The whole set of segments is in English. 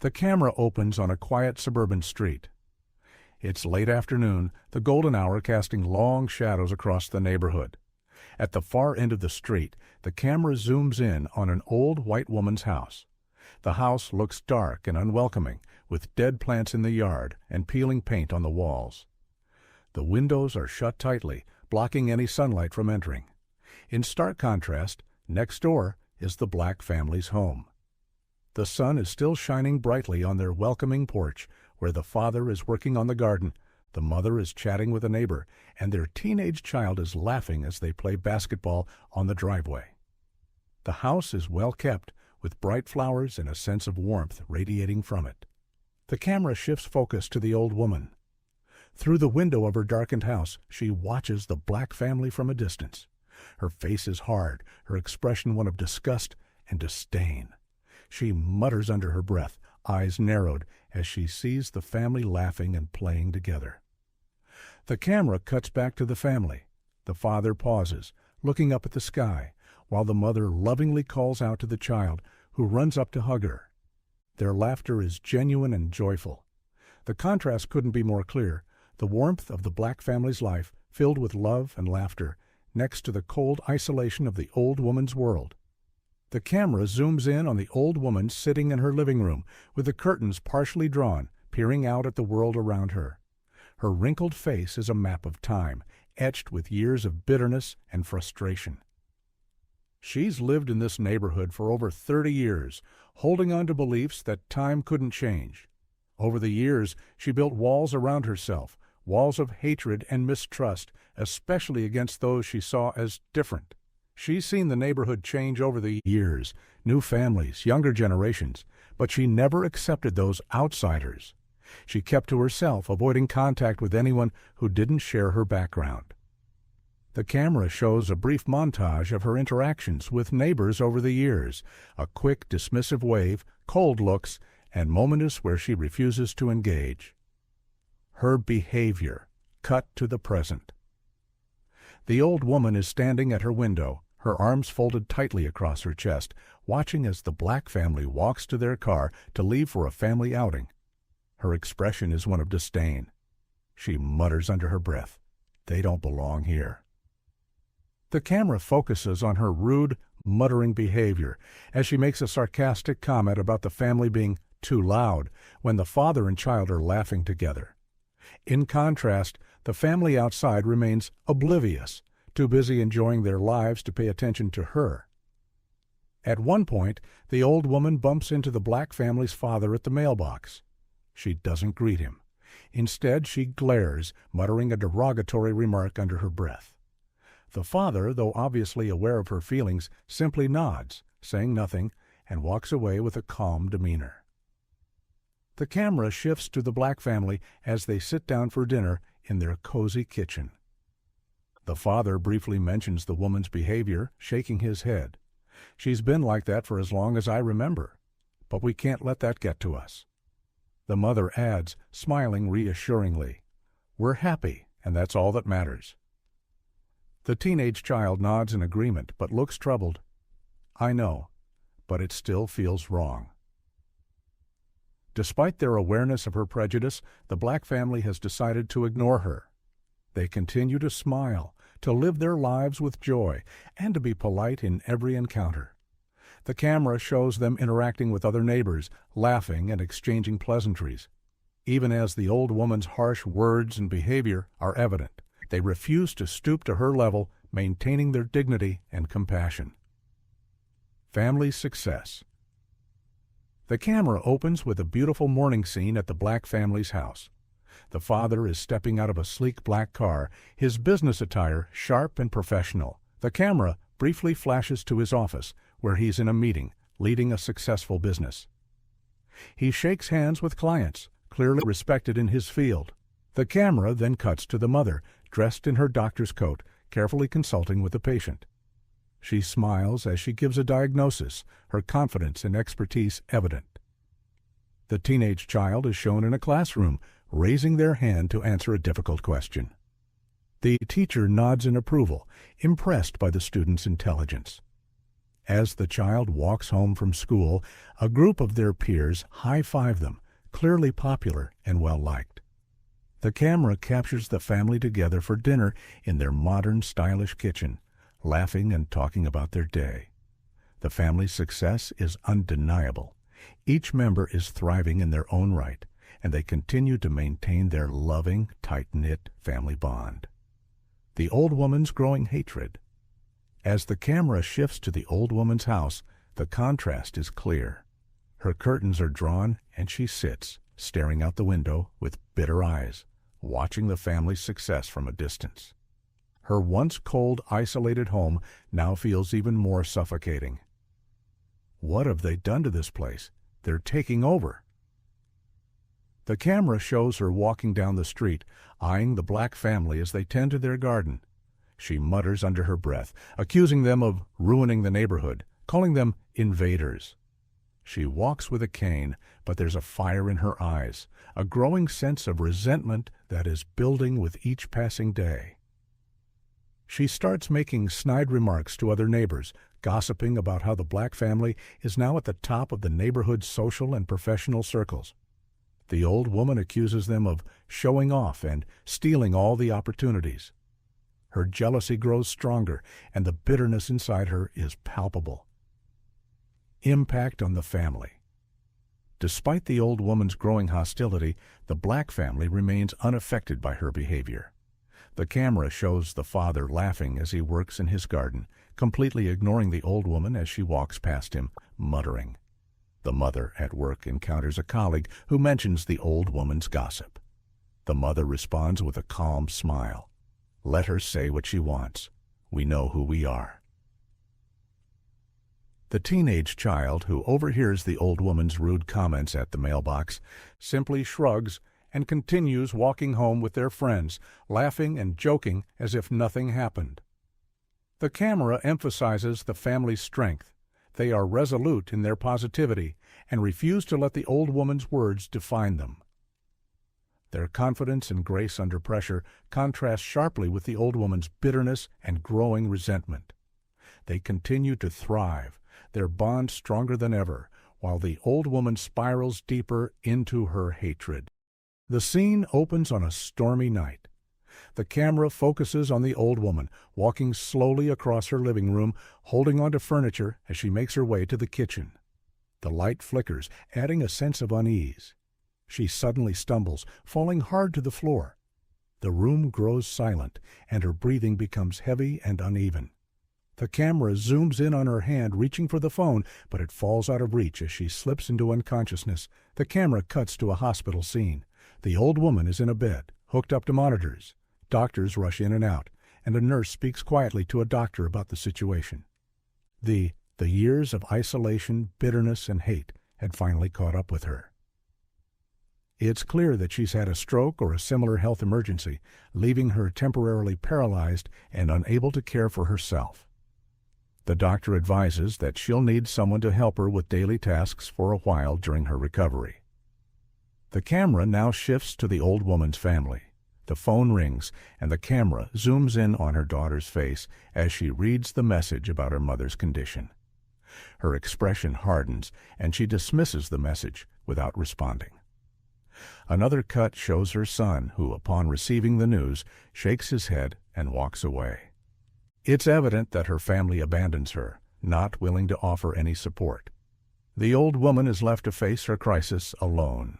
The camera opens on a quiet suburban street. It's late afternoon, the golden hour casting long shadows across the neighborhood. At the far end of the street, the camera zooms in on an old white woman's house. The house looks dark and unwelcoming, with dead plants in the yard and peeling paint on the walls. The windows are shut tightly, blocking any sunlight from entering. In stark contrast, next door is the Black family's home. The sun is still shining brightly on their welcoming porch, where the father is working on the garden, the mother is chatting with a neighbor, and their teenage child is laughing as they play basketball on the driveway. The house is well kept, with bright flowers and a sense of warmth radiating from it. The camera shifts focus to the old woman. Through the window of her darkened house, she watches the Black family from a distance. Her face is hard, her expression one of disgust and disdain. She mutters under her breath, eyes narrowed, as she sees the family laughing and playing together. The camera cuts back to the family. The father pauses, looking up at the sky, while the mother lovingly calls out to the child, who runs up to hug her. Their laughter is genuine and joyful. The contrast couldn't be more clear, the warmth of the Black family's life, filled with love and laughter, next to the cold isolation of the old woman's world. The camera zooms in on the old woman sitting in her living room, with the curtains partially drawn, peering out at the world around her. Her wrinkled face is a map of time, etched with years of bitterness and frustration. She's lived in this neighborhood for over 30 years, holding on to beliefs that time couldn't change. Over the years, she built walls around herself, walls of hatred and mistrust, especially against those she saw as different. She's seen the neighborhood change over the years, new families, younger generations, but she never accepted those outsiders. She kept to herself, avoiding contact with anyone who didn't share her background. The camera shows a brief montage of her interactions with neighbors over the years, a quick, dismissive wave, cold looks, and moments where she refuses to engage. Her behavior, cut to the present. The old woman is standing at her window, her arms folded tightly across her chest, watching as the Black family walks to their car to leave for a family outing. Her expression is one of disdain. She mutters under her breath, "They don't belong here." The camera focuses on her rude, muttering behavior as she makes a sarcastic comment about the family being too loud when the father and child are laughing together. In contrast, the family outside remains oblivious, too busy enjoying their lives to pay attention to her. At one point, the old woman bumps into the Black family's father at the mailbox. She doesn't greet him. Instead, she glares, muttering a derogatory remark under her breath. The father, though obviously aware of her feelings, simply nods, saying nothing, and walks away with a calm demeanor. The camera shifts to the Black family as they sit down for dinner in their cozy kitchen. The father briefly mentions the woman's behavior, shaking his head. "She's been like that for as long as I remember, but we can't let that get to us." The mother adds, smiling reassuringly, "We're happy, and that's all that matters." The teenage child nods in agreement, but looks troubled. "I know, but it still feels wrong." Despite their awareness of her prejudice, the Black family has decided to ignore her. They continue to smile, to live their lives with joy, and to be polite in every encounter. The camera shows them interacting with other neighbors, laughing and exchanging pleasantries. Even as the old woman's harsh words and behavior are evident, they refuse to stoop to her level, maintaining their dignity and compassion. Family success. The camera opens with a beautiful morning scene at the Black family's house. The father is stepping out of a sleek black car, his business attire sharp and professional. The camera briefly flashes to his office, where he's in a meeting, leading a successful business. He shakes hands with clients, clearly respected in his field. The camera then cuts to the mother, dressed in her doctor's coat, carefully consulting with the patient. She smiles as she gives a diagnosis, her confidence and expertise evident. The teenage child is shown in a classroom, raising their hand to answer a difficult question. The teacher nods in approval, impressed by the student's intelligence. As the child walks home from school, a group of their peers high-five them, clearly popular and well-liked. The camera captures the family together for dinner in their modern, stylish kitchen, laughing and talking about their day. The family's success is undeniable. Each member is thriving in their own right, and they continue to maintain their loving, tight-knit family bond. The old woman's growing hatred. As the camera shifts to the old woman's house, the contrast is clear. Her curtains are drawn, and she sits, staring out the window with bitter eyes, watching the family's success from a distance. Her once cold, isolated home now feels even more suffocating. What have they done to this place? They're taking over. The camera shows her walking down the street, eyeing the Black family as they tend to their garden. She mutters under her breath, accusing them of ruining the neighborhood, calling them invaders. She walks with a cane, but there's a fire in her eyes, a growing sense of resentment that is building with each passing day. She starts making snide remarks to other neighbors, gossiping about how the Black family is now at the top of the neighborhood's social and professional circles. The old woman accuses them of showing off and stealing all the opportunities. Her jealousy grows stronger, and the bitterness inside her is palpable. Impact on the family. Despite the old woman's growing hostility, the Black family remains unaffected by her behavior. The camera shows the father laughing as he works in his garden, completely ignoring the old woman as she walks past him, muttering. The mother at work encounters a colleague who mentions the old woman's gossip. The mother responds with a calm smile. Let her say what she wants. We know who we are. The teenage child who overhears the old woman's rude comments at the mailbox simply shrugs and continues walking home with their friends, laughing and joking as if nothing happened. The camera emphasizes the family's strength. They are resolute in their positivity and refuse to let the old woman's words define them. Their confidence and grace under pressure contrast sharply with the old woman's bitterness and growing resentment. They continue to thrive, their bond stronger than ever, while the old woman spirals deeper into her hatred. The scene opens on a stormy night. The camera focuses on the old woman, walking slowly across her living room, holding onto furniture as she makes her way to the kitchen. The light flickers, adding a sense of unease. She suddenly stumbles, falling hard to the floor. The room grows silent, and her breathing becomes heavy and uneven. The camera zooms in on her hand, reaching for the phone, but it falls out of reach as she slips into unconsciousness. The camera cuts to a hospital scene. The old woman is in a bed, hooked up to monitors. Doctors rush in and out, and a nurse speaks quietly to a doctor about the situation. The years of isolation, bitterness, and hate had finally caught up with her. It's clear that she's had a stroke or a similar health emergency, leaving her temporarily paralyzed and unable to care for herself. The doctor advises that she'll need someone to help her with daily tasks for a while during her recovery. The camera now shifts to the old woman's family. The phone rings, and the camera zooms in on her daughter's face as she reads the message about her mother's condition. Her expression hardens, and she dismisses the message without responding. Another cut shows her son, who, upon receiving the news, shakes his head and walks away. It's evident that her family abandons her, not willing to offer any support. The old woman is left to face her crisis alone.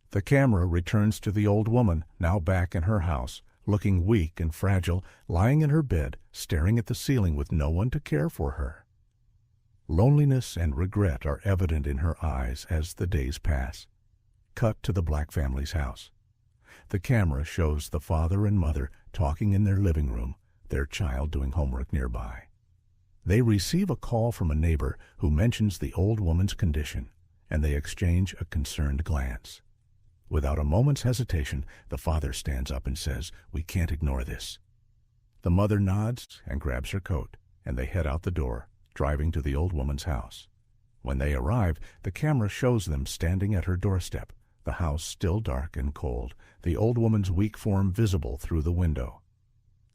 The camera returns to the old woman, now back in her house, looking weak and fragile, lying in her bed, staring at the ceiling with no one to care for her. Loneliness and regret are evident in her eyes as the days pass. Cut to the Black family's house. The camera shows the father and mother talking in their living room, their child doing homework nearby. They receive a call from a neighbor who mentions the old woman's condition, and they exchange a concerned glance. Without a moment's hesitation, the father stands up and says, "We can't ignore this." The mother nods and grabs her coat, and they head out the door, driving to the old woman's house. When they arrive, the camera shows them standing at her doorstep, the house still dark and cold, the old woman's weak form visible through the window.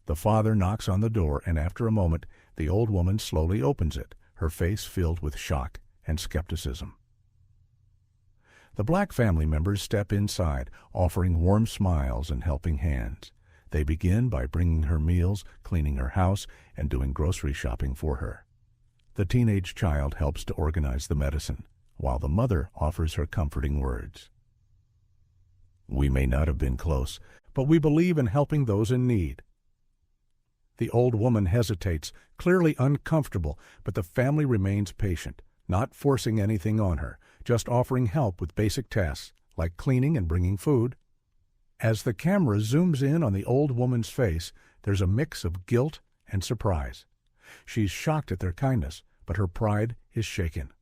The father knocks on the door, and after a moment, the old woman slowly opens it, her face filled with shock and skepticism. The Black family members step inside, offering warm smiles and helping hands. They begin by bringing her meals, cleaning her house, and doing grocery shopping for her. The teenage child helps to organize the medicine, while the mother offers her comforting words. "We may not have been close, but we believe in helping those in need." The old woman hesitates, clearly uncomfortable, but the family remains patient, not forcing anything on her, just offering help with basic tasks, like cleaning and bringing food. As the camera zooms in on the old woman's face, there's a mix of guilt and surprise. She's shocked at their kindness, but her pride is shaken.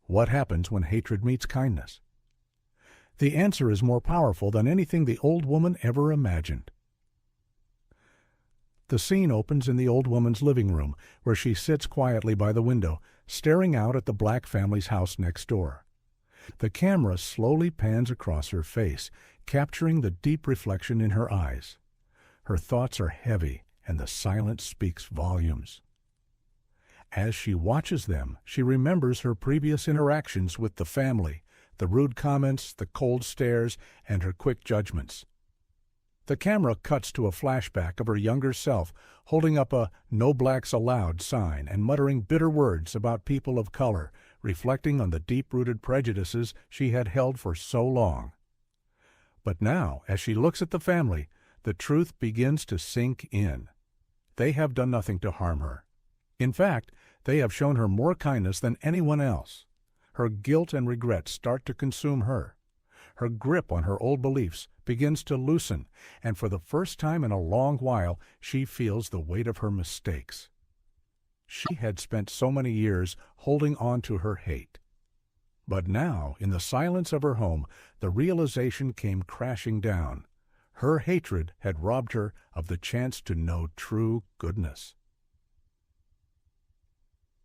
What happens when hatred meets kindness? The answer is more powerful than anything the old woman ever imagined. The scene opens in the old woman's living room, where she sits quietly by the window, staring out at the Black family's house next door. The camera slowly pans across her face, capturing the deep reflection in her eyes. Her thoughts are heavy, and the silence speaks volumes. As she watches them, she remembers her previous interactions with the family, the rude comments, the cold stares, and her quick judgments. The camera cuts to a flashback of her younger self, holding up a "No Blacks Allowed" sign and muttering bitter words about people of color, reflecting on the deep-rooted prejudices she had held for so long. But now, as she looks at the family, the truth begins to sink in. They have done nothing to harm her. In fact, they have shown her more kindness than anyone else. Her guilt and regret start to consume her. Her grip on her old beliefs begins to loosen, and for the first time in a long while, she feels the weight of her mistakes. She had spent so many years holding on to her hate. But now, in the silence of her home, the realization came crashing down. Her hatred had robbed her of the chance to know true goodness.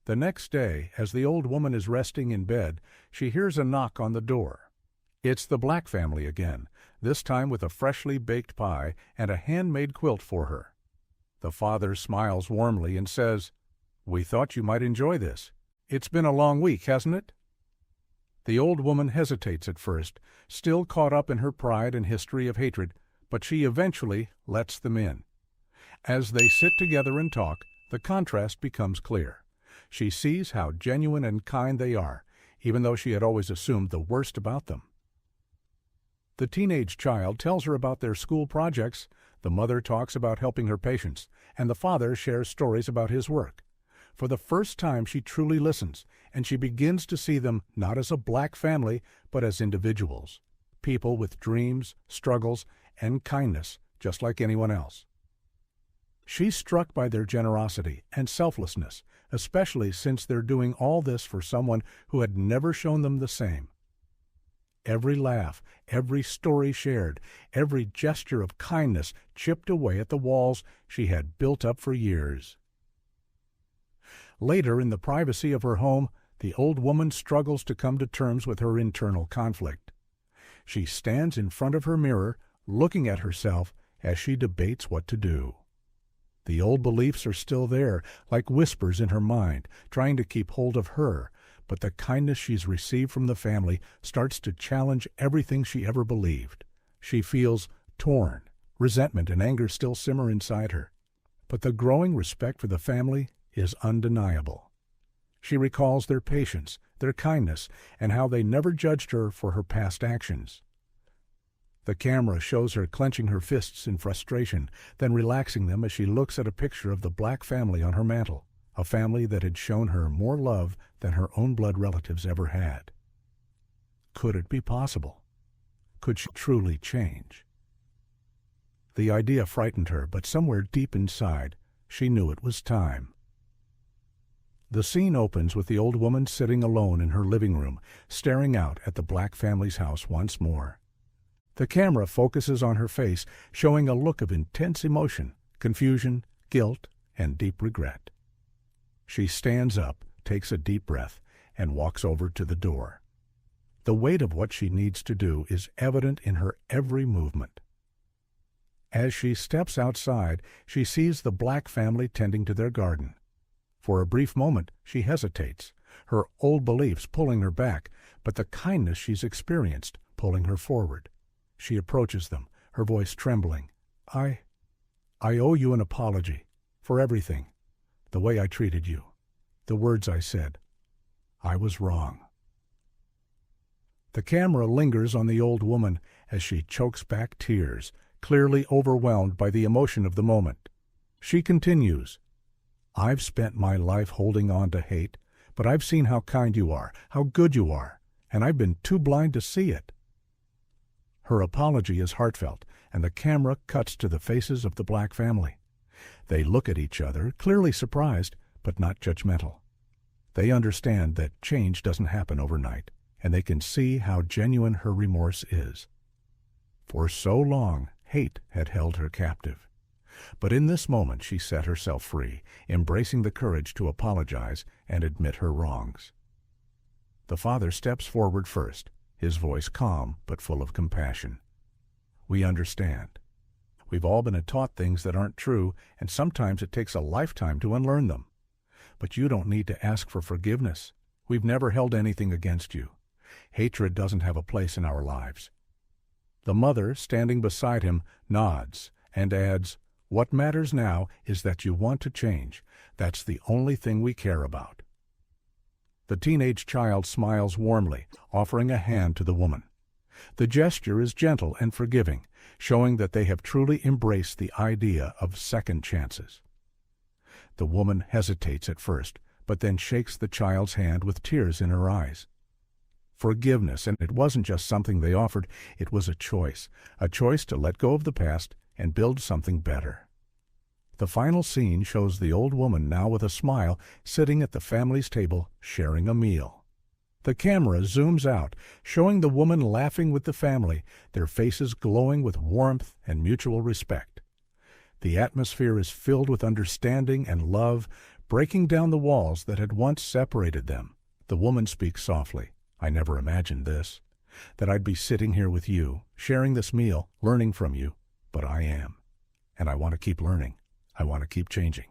The next day, as the old woman is resting in bed, she hears a knock on the door. It's the Black family again, this time with a freshly baked pie and a handmade quilt for her. The father smiles warmly and says, "We thought you might enjoy this. It's been a long week, hasn't it?" The old woman hesitates at first, still caught up in her pride and history of hatred, but she eventually lets them in. As they sit together and talk, the contrast becomes clear. She sees how genuine and kind they are, even though she had always assumed the worst about them. The teenage child tells her about their school projects, the mother talks about helping her patients, and the father shares stories about his work. For the first time, she truly listens, and she begins to see them not as a Black family, but as individuals, people with dreams, struggles, and kindness, just like anyone else. She's struck by their generosity and selflessness, especially since they're doing all this for someone who had never shown them the same. Every laugh, every story shared, every gesture of kindness chipped away at the walls she had built up for years. Later, in the privacy of her home, the old woman struggles to come to terms with her internal conflict. She stands in front of her mirror, looking at herself as she debates what to do. The old beliefs are still there, like whispers in her mind, trying to keep hold of her, but the kindness she's received from the family starts to challenge everything she ever believed. She feels torn. Resentment and anger still simmer inside her. But the growing respect for the family is undeniable. She recalls their patience, their kindness, and how they never judged her for her past actions. The camera shows her clenching her fists in frustration, then relaxing them as she looks at a picture of the Black family on her mantel, a family that had shown her more love than her own blood relatives ever had. Could it be possible? Could she truly change? The idea frightened her, but somewhere deep inside, she knew it was time. The scene opens with the old woman sitting alone in her living room, staring out at the Black family's house once more. The camera focuses on her face, showing a look of intense emotion, confusion, guilt, and deep regret. She stands up, takes a deep breath, and walks over to the door. The weight of what she needs to do is evident in her every movement. As she steps outside, she sees the Black family tending to their garden. For a brief moment, she hesitates, her old beliefs pulling her back, but the kindness she's experienced pulling her forward. She approaches them, her voice trembling. I owe you an apology for everything, the way I treated you, the words I said. I was wrong. The camera lingers on the old woman as she chokes back tears, clearly overwhelmed by the emotion of the moment. She continues, I've spent my life holding on to hate, but I've seen how kind you are, how good you are, and I've been too blind to see it. Her apology is heartfelt, and the camera cuts to the faces of the Black family. They look at each other, clearly surprised, but not judgmental. They understand that change doesn't happen overnight, and they can see how genuine her remorse is. For so long, hate had held her captive. But in this moment she set herself free, embracing the courage to apologize and admit her wrongs. The father steps forward first, his voice calm but full of compassion. We understand. We've all been taught things that aren't true, and sometimes it takes a lifetime to unlearn them. But you don't need to ask for forgiveness. We've never held anything against you. Hatred doesn't have a place in our lives. The mother, standing beside him, nods and adds, What matters now is that you want to change. That's the only thing we care about. The teenage child smiles warmly, offering a hand to the woman. The gesture is gentle and forgiving, showing that they have truly embraced the idea of second chances. The woman hesitates at first, but then shakes the child's hand with tears in her eyes. Forgiveness, and it wasn't just something they offered, it was a choice to let go of the past and build something better. The final scene shows the old woman, now with a smile, sitting at the family's table, sharing a meal. The camera zooms out, showing the woman laughing with the family, their faces glowing with warmth and mutual respect. The atmosphere is filled with understanding and love, breaking down the walls that had once separated them. The woman speaks softly. I never imagined this, that I'd be sitting here with you, sharing this meal, learning from you, but I am. And I want to keep learning. I want to keep changing.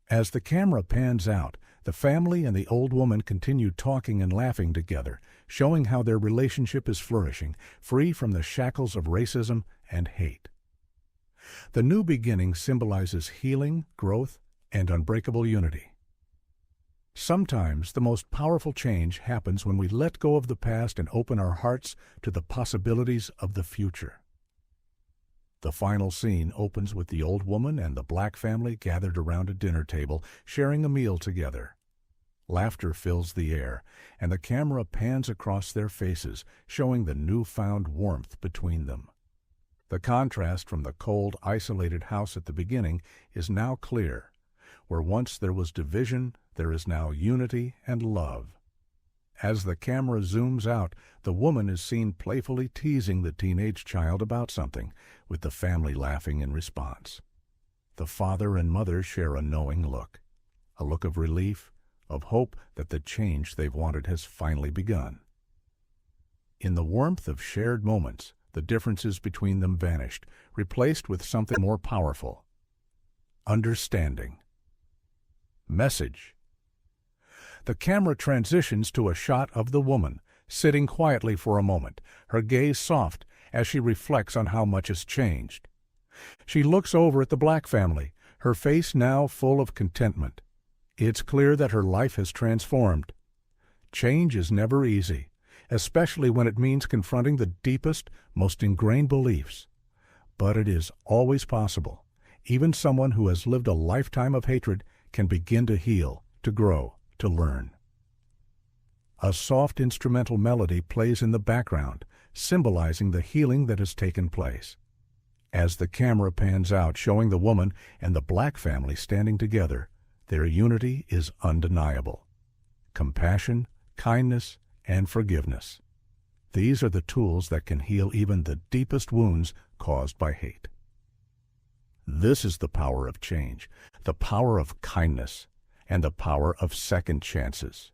As the camera pans out, the family and the old woman continue talking and laughing together, showing how their relationship is flourishing, free from the shackles of racism and hate. The new beginning symbolizes healing, growth, and unbreakable unity. Sometimes the most powerful change happens when we let go of the past and open our hearts to the possibilities of the future. The final scene opens with the old woman and the Black family gathered around a dinner table, sharing a meal together. Laughter fills the air, and the camera pans across their faces, showing the newfound warmth between them. The contrast from the cold, isolated house at the beginning is now clear. Where once there was division, there is now unity and love. As the camera zooms out, the woman is seen playfully teasing the teenage child about something, with the family laughing in response. The father and mother share a knowing look, a look of relief, of hope that the change they've wanted has finally begun. In the warmth of shared moments, the differences between them vanished, replaced with something more powerful. Understanding. Message. The camera transitions to a shot of the woman, sitting quietly for a moment, her gaze soft as she reflects on how much has changed. She looks over at the Black family, her face now full of contentment. It's clear that her life has transformed. Change is never easy, especially when it means confronting the deepest, most ingrained beliefs. But it is always possible. Even someone who has lived a lifetime of hatred can begin to heal, to grow, to learn. A soft instrumental melody plays in the background, symbolizing the healing that has taken place. As the camera pans out, showing the woman and the Black family standing together, their unity is undeniable. Compassion, kindness, and forgiveness. These are the tools that can heal even the deepest wounds caused by hate. This is the power of change, the power of kindness, and the power of second chances.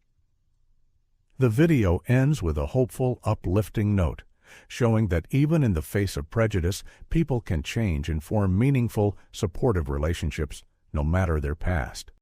The video ends with a hopeful, uplifting note, showing that even in the face of prejudice, people can change and form meaningful, supportive relationships, no matter their past.